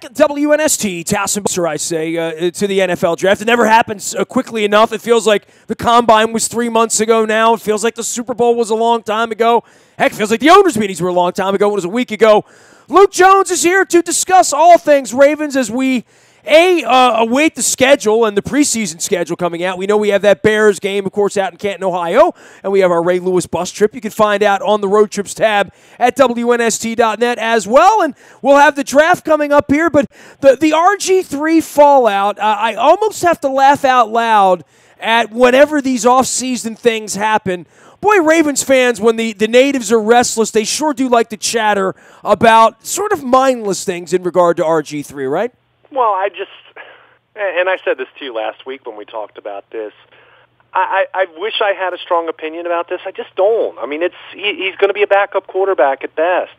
WNST, Tassenbusser, I say, to the NFL draft. It never happens quickly enough. It feels like the Combine was 3 months ago now. It feels like the Super Bowl was a long time ago. Heck, it feels like the owners' meetings were a long time ago. It was a week ago. Luke Jones is here to discuss all things Ravens as we await the schedule and the preseason schedule coming out. We know we have that Bears game, of course, out in Canton, Ohio, and we have our Ray Lewis bus trip. You can find out on the Road Trips tab at WNST.net as well, and we'll have the draft coming up here. But the RG3 fallout, I almost have to laugh out loud at whenever these off-season things happen. Boy, Ravens fans, when the natives are restless, they sure do like to chatter about sort of mindless things in regard to RG3, right? Well, I said this to you last week when we talked about this, I wish I had a strong opinion about this. I just don't. I mean, he's going to be a backup quarterback at best.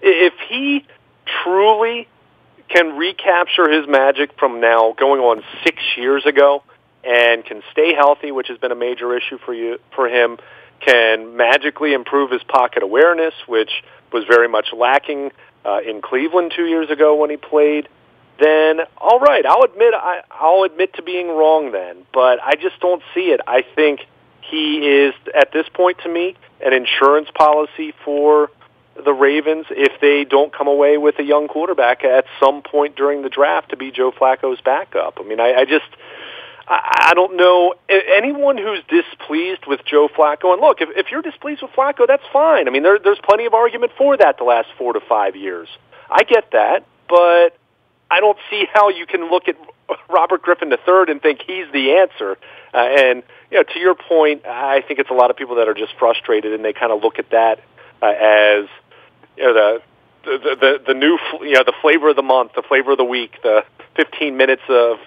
If he truly can recapture his magic from now going on 6 years ago and can stay healthy, which has been a major issue for him, can magically improve his pocket awareness, which was very much lacking in Cleveland 2 years ago when he played, then all right, I'll admit to being wrong then, but I just don't see it. I think he is, at this point to me, an insurance policy for the Ravens if they don't come away with a young quarterback at some point during the draft to be Joe Flacco's backup. I mean, I don't know anyone who's displeased with Joe Flacco. And look, if you're displeased with Flacco, that's fine. I mean, there's plenty of argument for that the last 4 to 5 years. I get that, but I don't see how you can look at Robert Griffin III and think he's the answer. And to your point, I think it's a lot of people that are just frustrated, and they kind of look at that as the new the flavor of the month, the flavor of the week, the 15 minutes of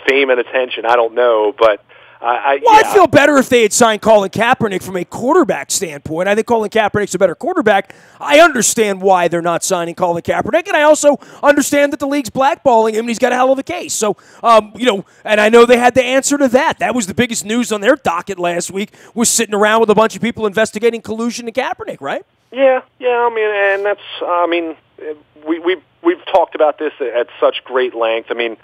fame and attention. I don't know, but I'd feel better if they had signed Colin Kaepernick from a quarterback standpoint. I think Colin Kaepernick's a better quarterback. I understand why they're not signing Colin Kaepernick, and I also understand that the league's blackballing him, and he's got a hell of a case. So, and I know they had the answer to that. That was the biggest news on their docket last week, was sitting around with a bunch of people investigating collusion to Kaepernick, right? Yeah. I mean, and that's, we've talked about this at such great length. I mean,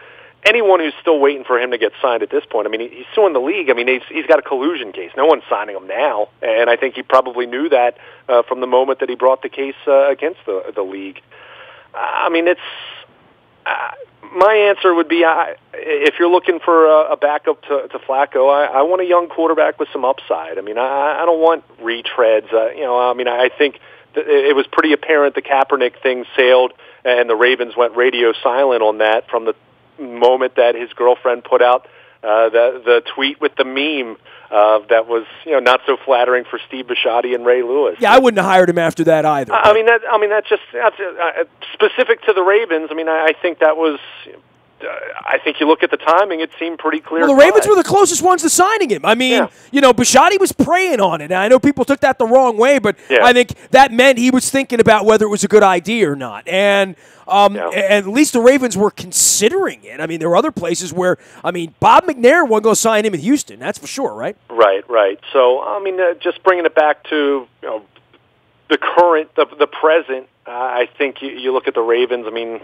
anyone who's still waiting for him to get signed at this point, I mean, he's suing the league. I mean, he's got a collusion case. No one's signing him now, and I think he probably knew that from the moment that he brought the case against the league. I mean, my answer would be, if you're looking for a backup to Flacco, I want a young quarterback with some upside. I mean, I don't want retreads. I think it was pretty apparent the Kaepernick thing sailed, and the Ravens went radio silent on that from the moment that his girlfriend put out the tweet with the meme that was not so flattering for Steve Bisciotti and Ray Lewis. Yeah, I wouldn't have hired him after that either. That's specific to the Ravens. I mean, I think that was. I think you look at the timing; it seemed pretty clear. Well, the Ravens were the closest ones to signing him. I mean, Bisciotti was preying on it. And I know people took that the wrong way, but I think that meant he was thinking about whether it was a good idea or not. And at least the Ravens were considering it. I mean, there were other places where, Bob McNair wasn't going to sign him in Houston. That's for sure, right? Right. So, just bringing it back to the current, the present. I think you look at the Ravens. I mean,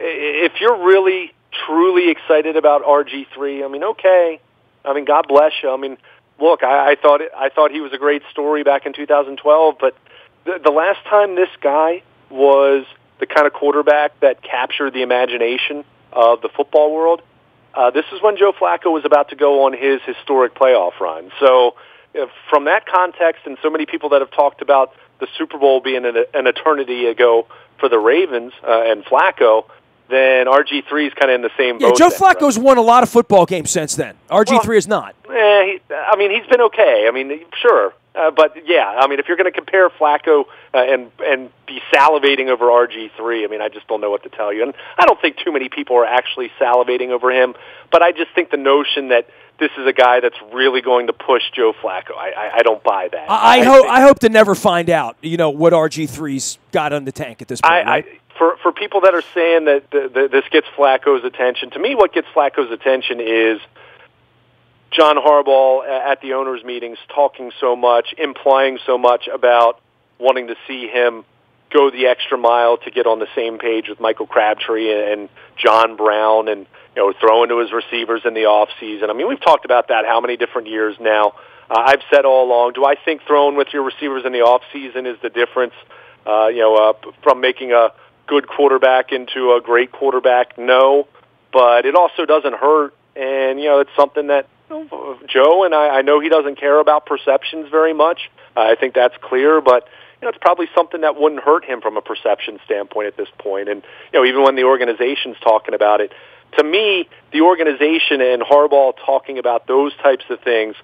if you're really, truly excited about RG3, okay. God bless you. Look, I thought he was a great story back in 2012, but the last time this guy was the kind of quarterback that captured the imagination of the football world, this is when Joe Flacco was about to go on his historic playoff run. So from that context, and so many people that have talked about the Super Bowl being an eternity ago for the Ravens and Flacco, then RG3 is kind of in the same boat. Joe Flacco's won a lot of football games since then. RG3 is not. He's been okay. Sure. But, if you're going to compare Flacco and be salivating over RG3, I just don't know what to tell you. And I don't think too many people are actually salivating over him, but I just think the notion that this is a guy that's really going to push Joe Flacco, I don't buy that. I hope to never find out, what RG3's got on the tank at this point, right? For people that are saying that this gets Flacco's attention, to me what gets Flacco's attention is John Harbaugh at the owners' meetings talking so much, implying so much about wanting to see him go the extra mile to get on the same page with Michael Crabtree and John Brown and, throwing to his receivers in the offseason. I mean, we've talked about that how many different years now. I've said all along, do I think throwing with your receivers in the offseason is the difference, from making a good quarterback into a great quarterback? No, but it also doesn't hurt. And, it's something that Joe, and I know he doesn't care about perceptions very much. I think that's clear, but it's probably something that wouldn't hurt him from a perception standpoint at this point. And, even when the organization's talking about it, to me, the organization and Harbaugh talking about those types of things,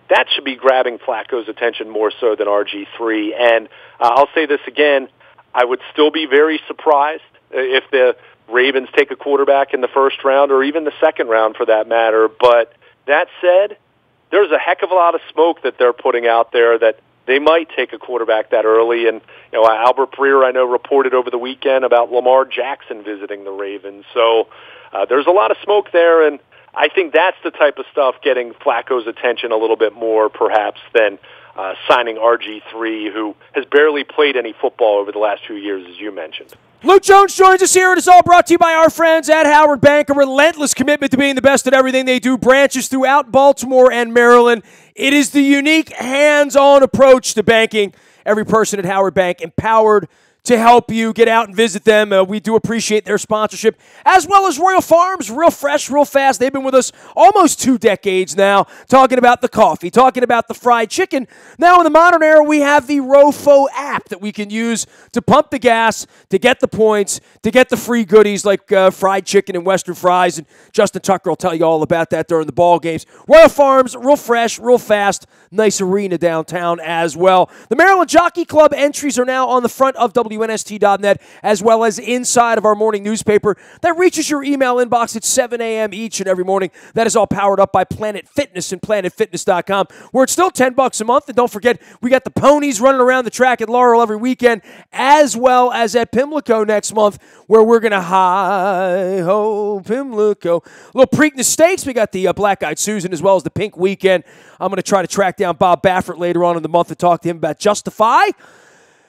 that should be grabbing Flacco's attention more so than RG3. And I'll say this again, I would still be very surprised if the Ravens take a quarterback in the first round or even the second round for that matter. But that said, there's a heck of a lot of smoke that they're putting out there that they might take a quarterback that early. And, Albert Breer, I know, reported over the weekend about Lamar Jackson visiting the Ravens. So there's a lot of smoke there, and I think that's the type of stuff getting Flacco's attention a little bit more, perhaps, than signing RG3, who has barely played any football over the last few years, as you mentioned. Luke Jones joins us here, and it's all brought to you by our friends at Howard Bank, a relentless commitment to being the best at everything they do, branches throughout Baltimore and Maryland. It is the unique hands-on approach to banking. Every person at Howard Bank empowered to help you get out and visit them. We do appreciate their sponsorship, as well as Royal Farms, real fresh, real fast. They've been with us almost 2 decades now, talking about the coffee, talking about the fried chicken. Now in the modern era, we have the Rofo app that we can use to pump the gas, to get the points, to get the free goodies like fried chicken and Western fries. And Justin Tucker will tell you all about that during the ball games. Royal Farms, real fresh, real fast, nice arena downtown as well. The Maryland Jockey Club entries are now on the front of WNST.net, as well as inside of our morning newspaper that reaches your email inbox at 7 a.m. each and every morning. That is all powered up by Planet Fitness and PlanetFitness.com, where it's still $10 a month. And don't forget, we got the ponies running around the track at Laurel every weekend, as well as at Pimlico next month, where we're going to hi-ho Pimlico. A little Preakness Stakes. We got the Black-Eyed Susan, as well as the Pink Weekend. I'm going to try to track down Bob Baffert later on in the month to talk to him about Justify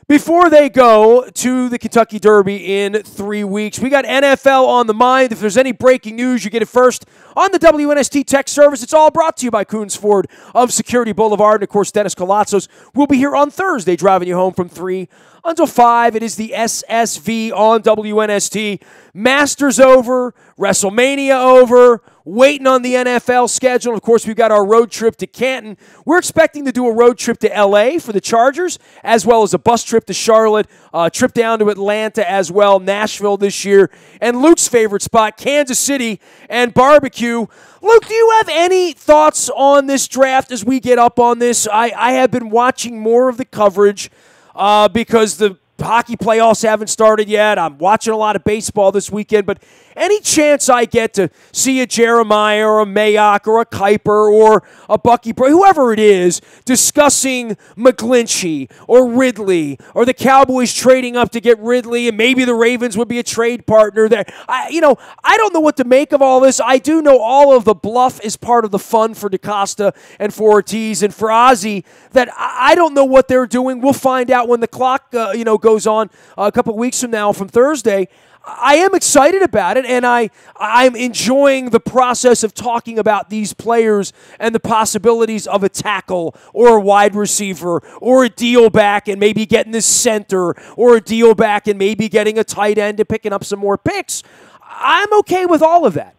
before they go to the Kentucky Derby in 3 weeks. We got NFL on the mind. If there's any breaking news, you get it first on the WNST Tech Service. It's all brought to you by Coons Ford of Security Boulevard. And, of course, Dennis Colazzos will be here on Thursday driving you home from 3 until 5. It is the SSV on WNST. Masters over, WrestleMania over, waiting on the NFL schedule. Of course, we've got our road trip to Canton. We're expecting to do a road trip to L.A. for the Chargers, as well as a bus trip to Charlotte, a trip down to Atlanta as well, Nashville this year, and Luke's favorite spot, Kansas City and barbecue. Luke, do you have any thoughts on this draft as we get up on this? I have been watching more of the coverage because the hockey playoffs haven't started yet. I'm watching a lot of baseball this weekend, but any chance I get to see a Jeremiah or a Mayock or a Kuiper or a Bucky, whoever it is, discussing McGlinchey or Ridley or the Cowboys trading up to get Ridley and maybe the Ravens would be a trade partner there. I don't know what to make of all this. I do know all of the bluff is part of the fun for DaCosta and for Ortiz and for Ozzie that I don't know what they're doing. We'll find out when the clock goes on a couple of weeks from now from Thursday. I am excited about it, and I'm enjoying the process of talking about these players and the possibilities of a tackle or a wide receiver or a deal back and maybe getting this center or a deal back and maybe getting a tight end and picking up some more picks. I'm okay with all of that.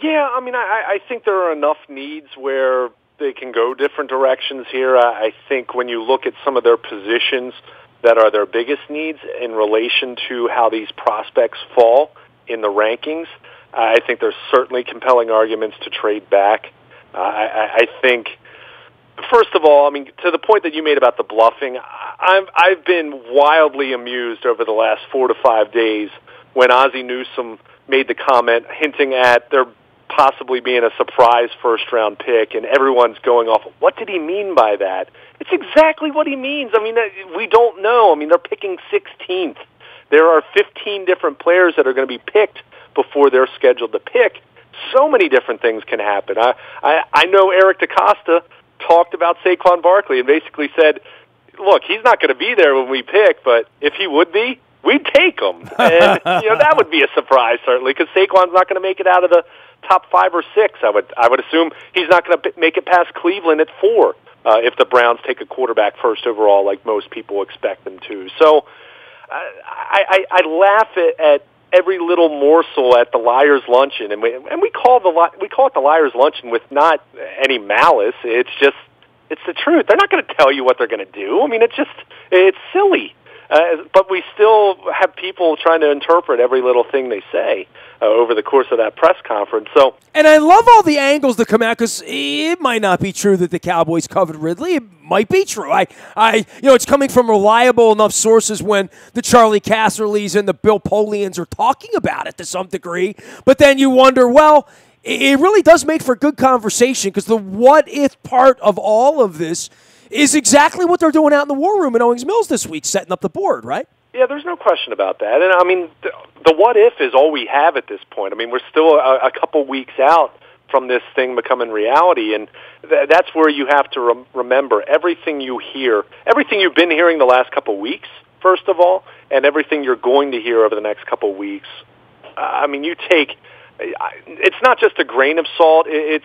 Yeah, I think there are enough needs where they can go different directions here. I think when you look at some of their positions that are their biggest needs in relation to how these prospects fall in the rankings, I think there's certainly compelling arguments to trade back. I think, first of all, to the point that you made about the bluffing, I've been wildly amused over the last 4 to 5 days when Ozzie Newsome made the comment hinting at there possibly being a surprise first-round pick, and everyone's going off, what did he mean by that? It's exactly what he means. We don't know. They're picking 16th. There are 15 different players that are going to be picked before they're scheduled to pick. So many different things can happen. I know Eric DaCosta talked about Saquon Barkley and basically said look, he's not going to be there when we pick, but if he would be, we'd take him. And, that would be a surprise, certainly, because Saquon's not going to make it out of the top 5 or 6. I would assume he's not going to make it past Cleveland at 4 if the Browns take a quarterback first overall, like most people expect them to. So I laugh at every little morsel at the Liars Luncheon, and we call it the Liars Luncheon with not any malice. It's just it's the truth. They're not going to tell you what they're going to do. I mean, it's silly. But we still have people trying to interpret every little thing they say over the course of that press conference. So, and I love all the angles that come out, because it might not be true that the Cowboys covered Ridley. It might be true. It's coming from reliable enough sources when the Charlie Casserleys and the Bill Polians are talking about it to some degree. But then you wonder, well, it really does make for good conversation, because the what-if part of all of this is exactly what they're doing out in the war room in Owings Mills this week, setting up the board, right? Yeah, there's no question about that. And, I mean, the what-if is all we have at this point. I mean, we're still a couple weeks out from this thing becoming reality, and that's where you have to remember everything you hear, everything you've been hearing the last couple weeks, first of all, and everything you're going to hear over the next couple weeks. I mean, it's not just a grain of salt. It's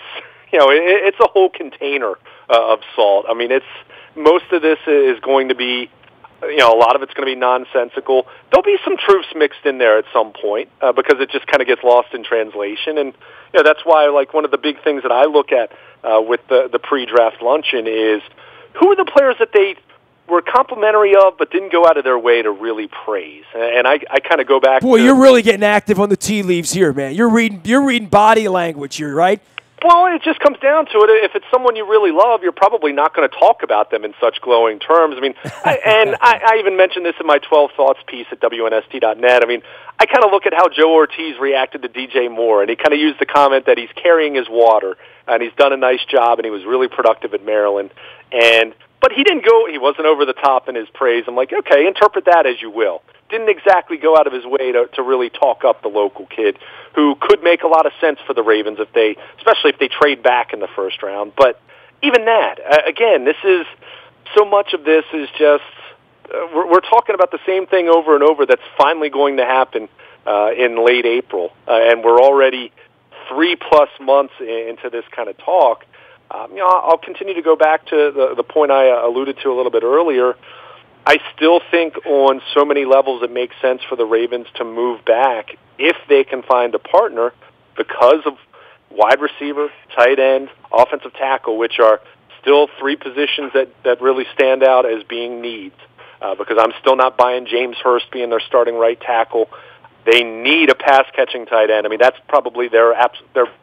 a whole container of salt. I mean, most of this is going to be, a lot of it's going to be nonsensical. There'll be some truths mixed in there at some point because it just kind of gets lost in translation. And that's why, like, one of the big things that I look at with the pre-draft luncheon is who are the players that they were complimentary of but didn't go out of their way to really praise. And I kind of go back. Boy, you're really getting active on the tea leaves here, man. You're reading body language here, right? Well, it just comes down to it. If it's someone you really love, you're probably not going to talk about them in such glowing terms. I mean, I even mentioned this in my 12 Thoughts piece at WNST.net. I mean, I kind of look at how Joe Ortiz reacted to DJ Moore, and he kind of used the comment that he's carrying his water, and he's done a nice job, and he was really productive at Maryland. But he wasn't over the top in his praise. I'm like, okay, interpret that as you will. Didn't exactly go out of his way to really talk up the local kid who could make a lot of sense for the Ravens especially if they trade back in the first round. But even that, again, so much of this is just, we're talking about the same thing over and over that's finally going to happen in late April. And we're already 3+ months into this kind of talk. I'll continue to go back to the point I alluded to a little bit earlier. I still think on so many levels it makes sense for the Ravens to move back if they can find a partner because of wide receiver, tight end, offensive tackle, which are still 3 positions that really stand out as being needs. Because I'm still not buying James Hurst being their starting right tackle. They need a pass-catching tight end. I mean, that's probably their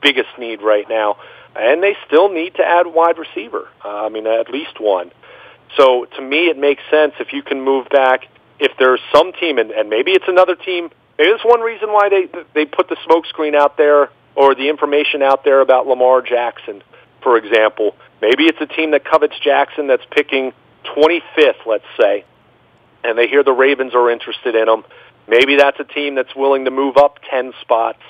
biggest need right now. And they still need to add wide receiver. At least one. So to me, it makes sense if you can move back. If there's some team, and maybe it's another team, maybe that's one reason why they put the smokescreen out there or the information out there about Lamar Jackson, for example. Maybe it's a team that covets Jackson that's picking 25th, let's say, and they hear the Ravens are interested in him. Maybe that's a team that's willing to move up 10 spots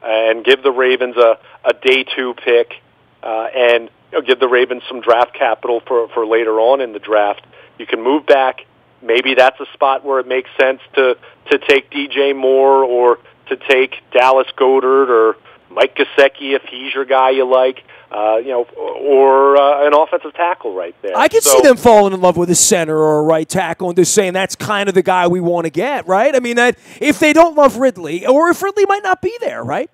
and give the Ravens a day 2 pick and give the Ravens some draft capital for later on in the draft. You can move back. Maybe that's a spot where it makes sense to take DJ Moore or to take Dallas Goedert or Mike Gesicki if he's your guy you like, or an offensive tackle right there. I could see them falling in love with a center or a right tackle and just saying that's kind of the guy we want to get, right? I mean, that if they don't love Ridley, or if Ridley might not be there, right?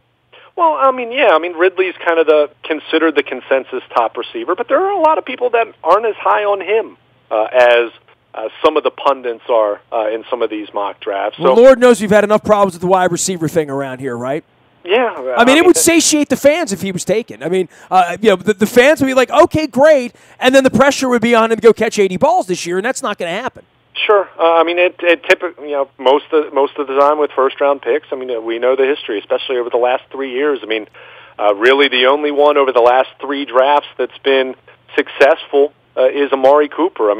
Well, Ridley's kind of considered the consensus top receiver, but there are a lot of people that aren't as high on him as some of the pundits are in some of these mock drafts. Well, Lord knows we've had enough problems with the wide receiver thing around here, right? Yeah. It would satiate the fans if he was taken. The fans would be like, okay, great, and then the pressure would be on him to go catch 80 balls this year, and that's not going to happen. Sure. It typically, most of the time with first-round picks, we know the history, especially over the last 3 years. Really the only one over the last 3 drafts that's been successful is Amari Cooper.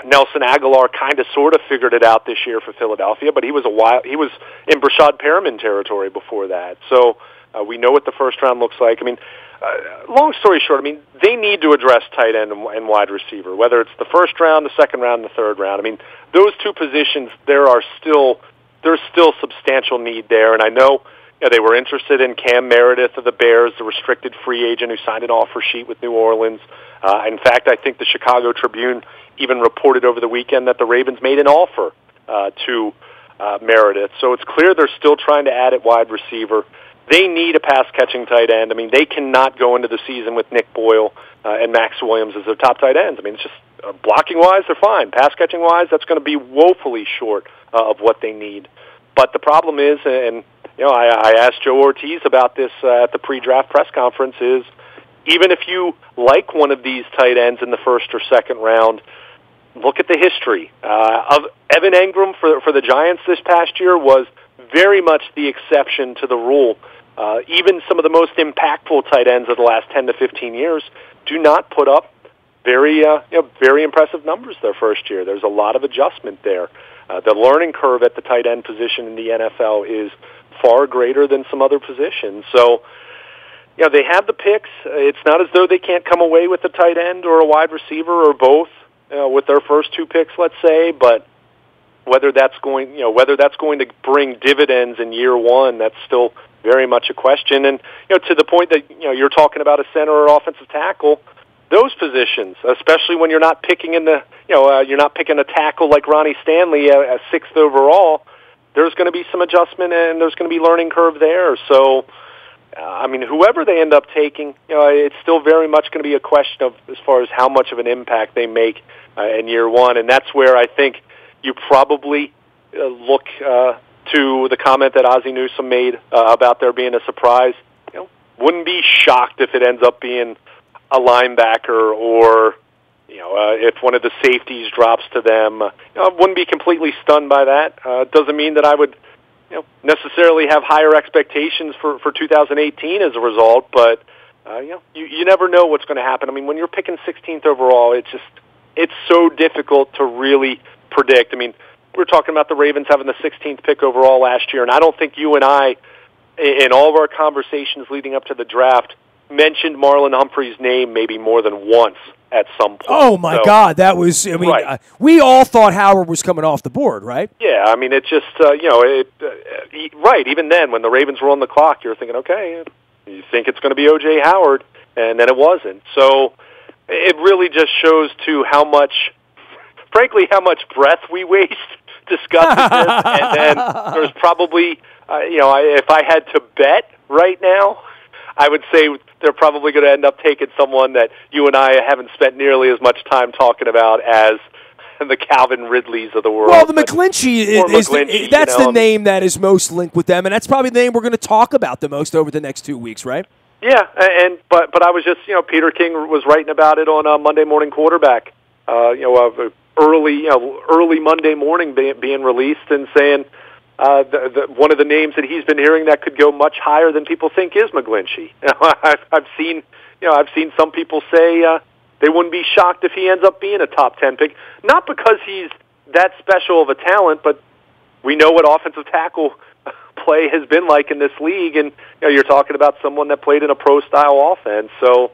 Nelson Aguilar kind of sort of figured it out this year for Philadelphia, but he was in Brashad Perriman territory before that. So we know what the first round looks like. long story short, I mean, they need to address tight end and wide receiver, whether it's the first round, the second round, the third round. I mean, those two positions, there's still substantial need there. And I know they were interested in Cam Meredith of the Bears, the restricted free agent who signed an offer sheet with New Orleans. In fact, I think the Chicago Tribune even reported over the weekend that the Ravens made an offer to Meredith. So it's clear they're still trying to add at wide receiver. They need a pass-catching tight end. I mean, they cannot go into the season with Nick Boyle and Max Williams as their top tight ends. I mean, it's just blocking-wise, they're fine. Pass-catching-wise, that's going to be woefully short of what they need. But the problem is, and I asked Joe Ortiz about this at the pre-draft press conference, is even if you like one of these tight ends in the first or second round, look at the history. Of Evan Engram for the Giants this past year was very much the exception to the rule. Even some of the most impactful tight ends of the last 10 to 15 years do not put up very impressive numbers their first year. There's a lot of adjustment there. The learning curve at the tight end position in the NFL is far greater than some other positions. So, they have the picks. It's not as though they can't come away with a tight end or a wide receiver or both with their first two picks, let's say, but whether that's going to bring dividends in year one, that's still very much a question. And to the point that you're talking about a center or offensive tackle, those positions, especially when you're not picking you're not picking a tackle like Ronnie Stanley at sixth overall, there's going to be some adjustment and there's going to be learning curve there. So, I mean, whoever they end up taking, it's still very much going to be a question of as far as how much of an impact they make in year one, and that's where I think you probably look to the comment that Ozzie Newsome made about there being a surprise. Wouldn't be shocked if it ends up being a linebacker or if one of the safeties drops to them. I wouldn't be completely stunned by that. Doesn't mean that I would necessarily have higher expectations for 2018 as a result, but you never know what's going to happen. I mean, when you're picking 16th overall, it's so difficult to really predict. I mean, we're talking about the Ravens having the 16th pick overall last year, and I don't think you and I, in all of our conversations leading up to the draft, mentioned Marlon Humphrey's name maybe more than once at some point. Oh, my God. That was, I mean, right. We all thought Howard was coming off the board, right? Yeah, I mean, it just, right, even then, when the Ravens were on the clock, you're thinking, okay, you think it's going to be O.J. Howard, and then it wasn't. So it really just shows to how much breath we waste discussing this, and then there's probably, if I had to bet right now, I would say they're probably going to end up taking someone that you and I haven't spent nearly as much time talking about as the Calvin Ridleys of the world. Well, the McGlinchey is that's the name that is most linked with them, and that's probably the name we're going to talk about the most over the next 2 weeks, right? Yeah, but I was just, Peter King was writing about it on Monday Morning Quarterback, early Monday morning being released and saying one of the names that he's been hearing that could go much higher than people think is McGlinchey. I've seen some people say they wouldn't be shocked if he ends up being a top 10 pick, not because he's that special of a talent, but we know what offensive tackle play has been like in this league, and you're talking about someone that played in a pro-style offense. So,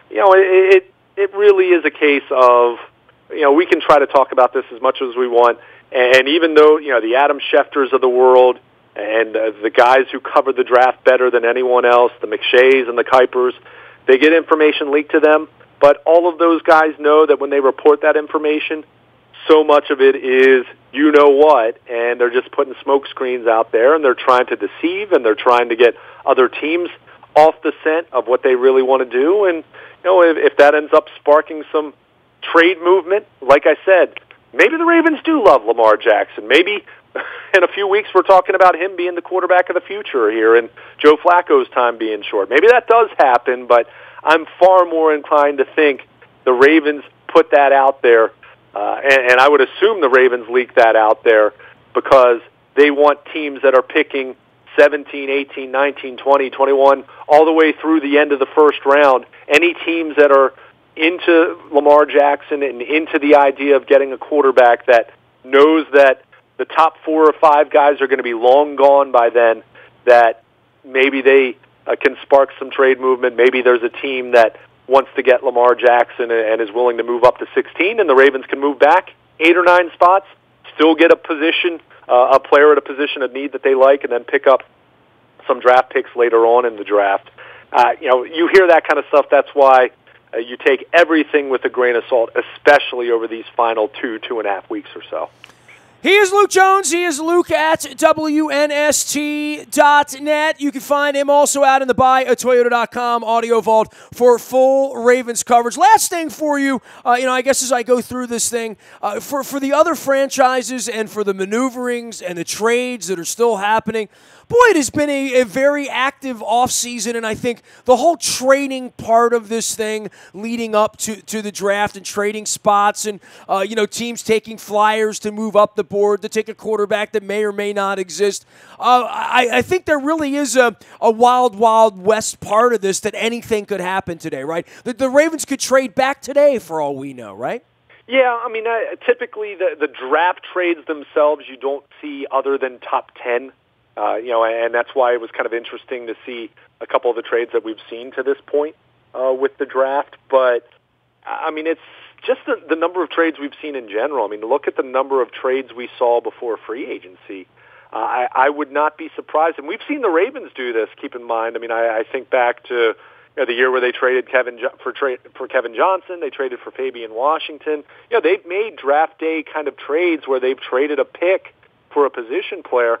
it really is a case of, we can try to talk about this as much as we want, and even though, the Adam Schefters of the world and the guys who cover the draft better than anyone else, the McShays and the Kuipers, they get information leaked to them, but all of those guys know that when they report that information, so much of it is you-know-what, and they're just putting smoke screens out there, and they're trying to deceive, and they're trying to get other teams off the scent of what they really want to do, and if that ends up sparking some trade movement, like I said, maybe the Ravens do love Lamar Jackson. Maybe in a few weeks we're talking about him being the quarterback of the future here and Joe Flacco's time being short. Maybe that does happen, but I'm far more inclined to think the Ravens put that out there, and I would assume the Ravens leak that out there because they want teams that are picking 17, 18, 19, 20, 21, all the way through the end of the first round. Any teams that are into Lamar Jackson and into the idea of getting a quarterback that knows that the top 4 or 5 guys are going to be long gone by then, that maybe they can spark some trade movement. Maybe there's a team that wants to get Lamar Jackson and is willing to move up to 16, and the Ravens can move back 8 or 9 spots, still get a player at a position of need that they like, and then pick up some draft picks later on in the draft. You hear that kind of stuff. That's why you take everything with a grain of salt, especially over these final 2.5 weeks or so. He is Luke Jones. He is Luke at WNST.net. You can find him also out in the buyatoyota.com audio vault for full Ravens coverage. Last thing for you, I guess as I go through this thing, for the other franchises and for the maneuverings and the trades that are still happening, boy, it has been a very active offseason, and I think the whole trading part of this thing leading up to the draft and trading spots and, teams taking flyers to move up the board to take a quarterback that may or may not exist. I think there really is a wild, wild west part of this that anything could happen today, right? The Ravens could trade back today for all we know, right? Yeah, I mean, typically the draft trades themselves you don't see other than top 10. And that's why it was kind of interesting to see a couple of the trades that we've seen to this point with the draft. But, I mean, it's just the number of trades we've seen in general. I mean, look at the number of trades we saw before free agency. I would not be surprised. And we've seen the Ravens do this, keep in mind. I mean, I think back to the year where they traded for Kevin Johnson. They traded for Fabian Washington. They've made draft day kind of trades where they've traded a pick for a position player.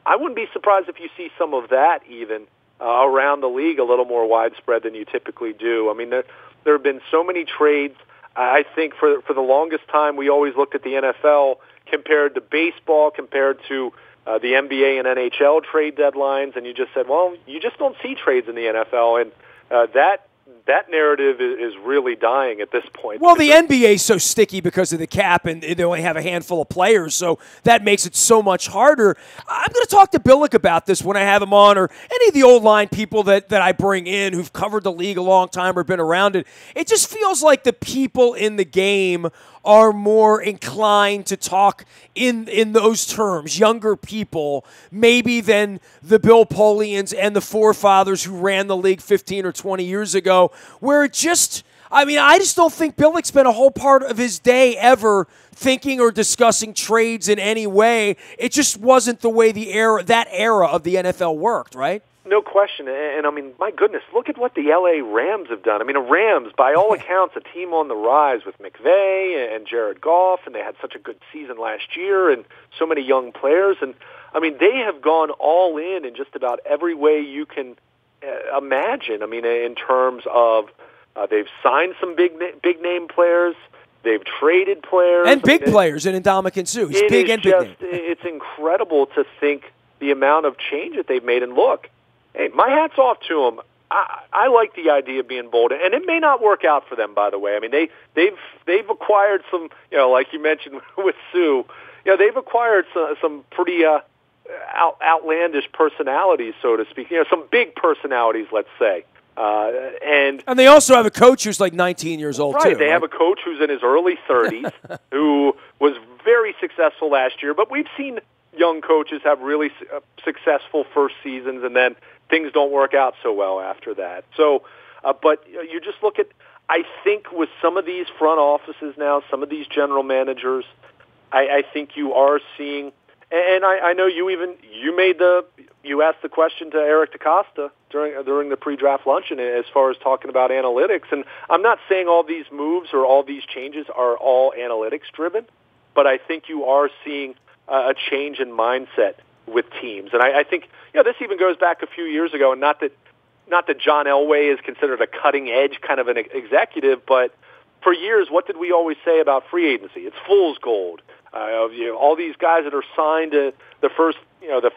I wouldn't be surprised if you see some of that even around the league a little more widespread than you typically do. I mean, there have been so many trades. I think for the longest time we always looked at the NFL compared to baseball, compared to the NBA and NHL trade deadlines, and you just said, well, you just don't see trades in the NFL, and that narrative is really dying at this point. Well, the NBA is so sticky because of the cap, and they only have a handful of players, so that makes it so much harder. I'm going to talk to Billick about this when I have him on, or any of the old line people that I bring in who've covered the league a long time or been around it. It just feels like the people in the game are more inclined to talk in those terms, younger people, maybe than the Bill Polians and the forefathers who ran the league 15 or 20 years ago, where it just, I just don't think Billick spent a whole part of his day ever thinking or discussing trades in any way. It just wasn't the way that era of the NFL worked, right? No question. And, I mean, my goodness, look at what the L.A. Rams have done. I mean, the Rams, by all accounts, a team on the rise with McVay and Jared Goff, and they had such a good season last year and so many young players. And, I mean, they have gone all in just about every way you can imagine. I mean, in terms of they've signed some big-name players. They've traded players. And big players in Ndamukong Suh. He's big and big name. It's incredible to think the amount of change that they've made. And look, hey, my hat's off to them. I like the idea of being bold, and it may not work out for them. By the way, I mean they've acquired some, like you mentioned with Sue, they've acquired some pretty outlandish personalities, so to speak. Some big personalities, let's say, and they also have a coach who's like 19 years old right, too. They have a coach who's in his early 30s who was very successful last year, but we've seen young coaches have really successful first seasons, and then things don't work out so well after that. So, but you just look at, I think with some of these front offices now, some of these general managers, I think you are seeing, and I know you asked the question to Eric DaCosta during the pre-draft luncheon as far as talking about analytics, and I'm not saying all these moves or all these changes are all analytics driven, but I think you are seeing a change in mindset with teams. And I think, this even goes back a few years ago, and not that John Elway is considered a cutting-edge kind of an executive, but for years, what did we always say about free agency? It's fool's gold. All these guys that are signed to the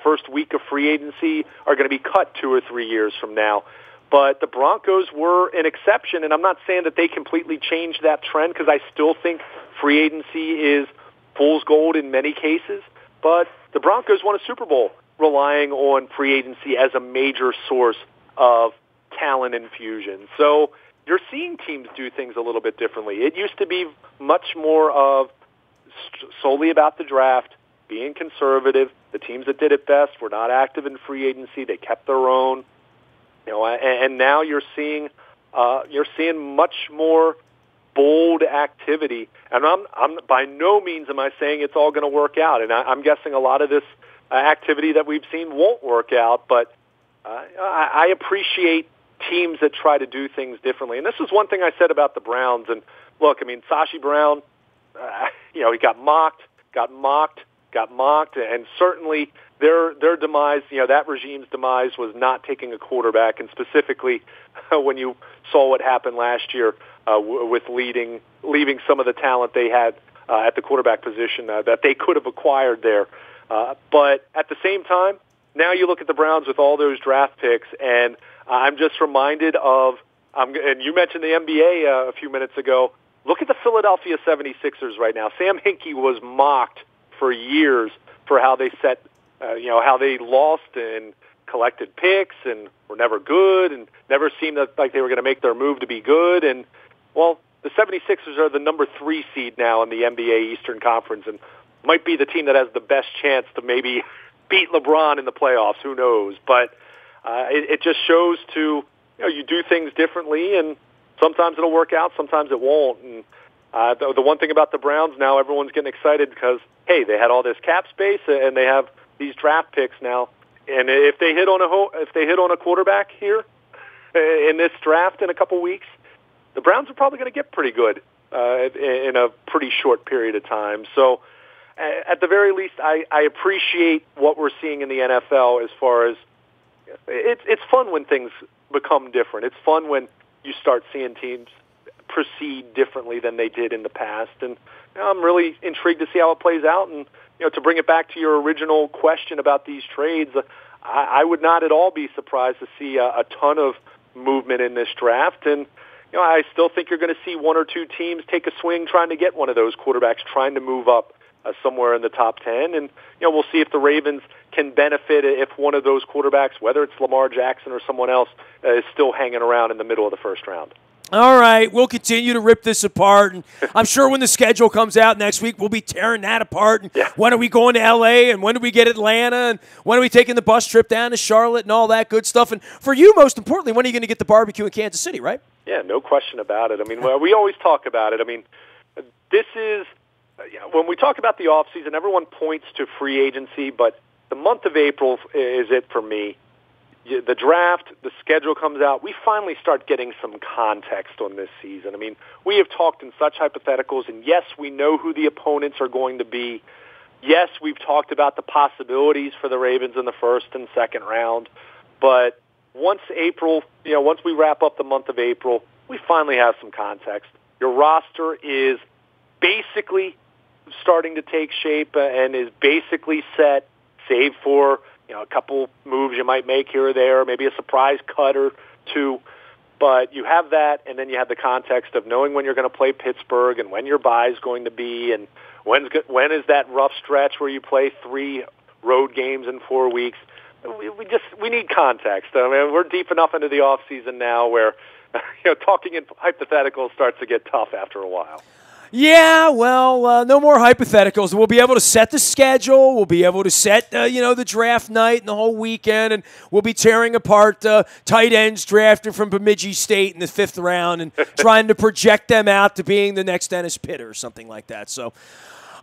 first week of free agency are going to be cut 2 or 3 years from now. But the Broncos were an exception, and I'm not saying that they completely changed that trend, because I still think free agency is fool's gold in many cases, but the Broncos won a Super Bowl relying on free agency as a major source of talent infusion. So you're seeing teams do things a little bit differently. It used to be much more of solely about the draft, being conservative. The teams that did it best were not active in free agency. They kept their own. And now you're seeing much more bold activity. And I'm by no means am I saying it's all going to work out. And I'm guessing a lot of this activity that we've seen won't work out. But I appreciate teams that try to do things differently. And this is one thing I said about the Browns. And look, I mean, Sashi Brown, he got mocked, and certainly their demise, that regime's demise was not taking a quarterback, and specifically when you saw what happened last year with leaving some of the talent they had at the quarterback position that they could have acquired there. But at the same time, now you look at the Browns with all those draft picks, and I'm just reminded of, and you mentioned the NBA a few minutes ago. Look at the Philadelphia 76ers right now. Sam Hinkie was mocked for years for how they how they lost and collected picks and were never good and never seemed like they were going to make their move to be good. And, well, the 76ers are the number 3 seed now in the NBA Eastern Conference and might be the team that has the best chance to maybe beat LeBron in the playoffs. Who knows? But it just shows you do things differently, and sometimes it'll work out, sometimes it won't. And the one thing about the Browns now, everyone's getting excited because, hey, they had all this cap space and they have these draft picks now. And if they hit on a quarterback here in this draft in a couple weeks, the Browns are probably going to get pretty good in a pretty short period of time. So at the very least, I appreciate what we're seeing in the NFL as far as it's fun when things become different. It's fun when you start seeing teams proceed differently than they did in the past. And I'm really intrigued to see how it plays out. And, to bring it back to your original question about these trades, I would not at all be surprised to see a ton of movement in this draft. And, I still think you're going to see one or two teams take a swing trying to get one of those quarterbacks, trying to move up somewhere in the top 10. And, we'll see if the Ravens can benefit if one of those quarterbacks, whether it's Lamar Jackson or someone else, is still hanging around in the middle of the first round. All right, we'll continue to rip this apart, and I'm sure when the schedule comes out next week, we'll be tearing that apart. And when are we going to L.A., and when do we get Atlanta, and when are we taking the bus trip down to Charlotte and all that good stuff? And for you, most importantly, when are you going to get the barbecue in Kansas City, right? Yeah, no question about it. I mean, we always talk about it. I mean, this is when we talk about the offseason, everyone points to free agency, but the month of April is it for me. The draft, the schedule comes out, we finally start getting some context on this season. I mean, we have talked in such hypotheticals, and yes, we know who the opponents are going to be. Yes, we've talked about the possibilities for the Ravens in the first and second round. But once we wrap up the month of April, we finally have some context. Your roster is basically starting to take shape and is basically set, save for a couple moves you might make here or there, maybe a surprise cut or two. But you have that, and then you have the context of knowing when you're going to play Pittsburgh and when your bye is going to be, and when is that rough stretch where you play 3 road games in 4 weeks. We need context. I mean, we're deep enough into the off season now where talking in hypotheticals starts to get tough after a while. Yeah, well, no more hypotheticals. We'll be able to set the schedule. We'll be able to set, the draft night and the whole weekend, and we'll be tearing apart tight ends drafted from Bemidji State in the 5th round and trying to project them out to being the next Dennis Pitta or something like that. So,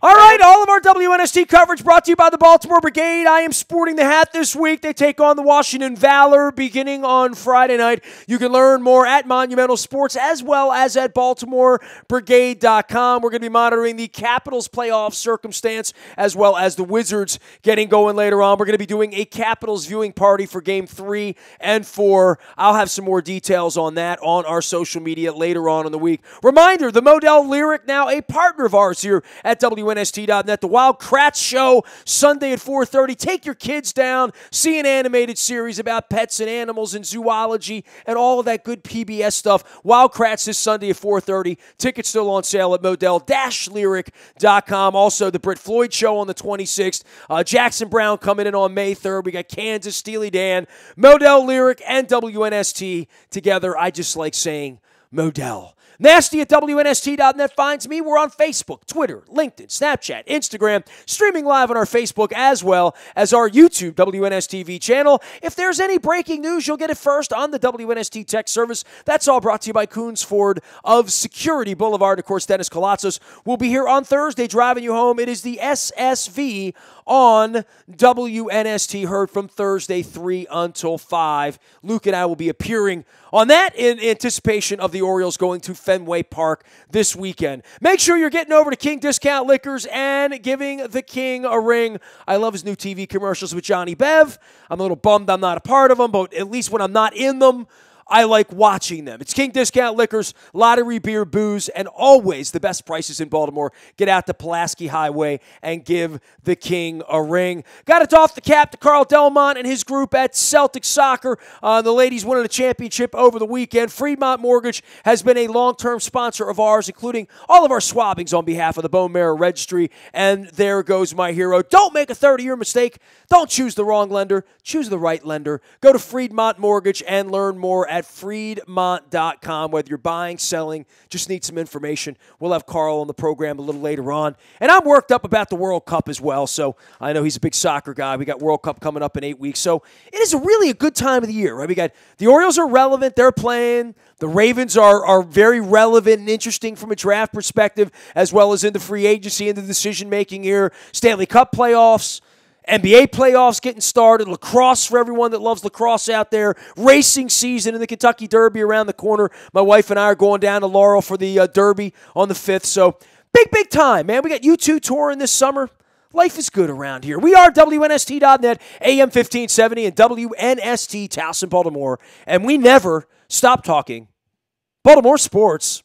all right, all of our WNST coverage brought to you by the Baltimore Brigade. I am sporting the hat this week. They take on the Washington Valor beginning on Friday night. You can learn more at Monumental Sports as well as at BaltimoreBrigade.com. We're going to be monitoring the Capitals playoff circumstance as well as the Wizards getting going later on. We're going to be doing a Capitals viewing party for Game 3 and 4. I'll have some more details on that on our social media later on in the week. Reminder, the Modell Lyric, now a partner of ours here at WNST.net. The Wild Kratts Show, Sunday at 4:30. Take your kids down, see an animated series about pets and animals and zoology and all of that good PBS stuff. Wild Kratts this Sunday at 4:30. Tickets still on sale at Modell-Lyric.com. Also, the Britt Floyd Show on the 26th. Jackson Brown coming in on May 3rd. We got Kansas, Steely Dan, Modell Lyric, and WNST together. I just like saying Modell. Nasty at WNST.net finds me. We're on Facebook, Twitter, LinkedIn, Snapchat, Instagram, streaming live on our Facebook as well as our YouTube WNSTV channel. If there's any breaking news, you'll get it first on the WNST text service. That's all brought to you by Coons Ford of Security Boulevard. Of course, Dennis Colatzos will be here on Thursday driving you home. It is the SSV on WNST, heard from Thursday 3 until 5. Luke and I will be appearing on that in anticipation of the Orioles going to Fenway Park this weekend. Make sure you're getting over to King Discount Liquors and giving the King a ring. I love his new TV commercials with Johnny Bev. I'm a little bummed I'm not a part of them, but at least when I'm not in them, I like watching them. It's King Discount Liquors, lottery, beer, booze, and always the best prices in Baltimore. Get out to Pulaski Highway and give the King a ring. Got to doff the cap to Carl Delmont and his group at Celtic Soccer. The ladies winning a championship over the weekend. Freedmont Mortgage has been a long-term sponsor of ours, including all of our swabbings on behalf of the Bone Marrow Registry. And there goes my hero. Don't make a 30-year mistake. Don't choose the wrong lender. Choose the right lender. Go to Freedmont Mortgage and learn more at Freedmont.com. Whether you're buying, selling, just need some information. We'll have Carl on the program a little later on. And I'm worked up about the World Cup as well, so I know he's a big soccer guy. We got World Cup coming up in 8 weeks, so it is really a good time of the year, right? We got the Orioles are relevant. They're playing. The Ravens are very relevant and interesting from a draft perspective, as well as in the free agency and the decision-making here. Stanley Cup playoffs. NBA playoffs getting started, lacrosse for everyone that loves lacrosse out there, racing season in the Kentucky Derby around the corner. My wife and I are going down to Laurel for the Derby on the 5th. So big time, man. We got U2 touring this summer. Life is good around here. We are WNST.net, AM 1570, and WNST Towson, Baltimore. And we never stop talking Baltimore sports.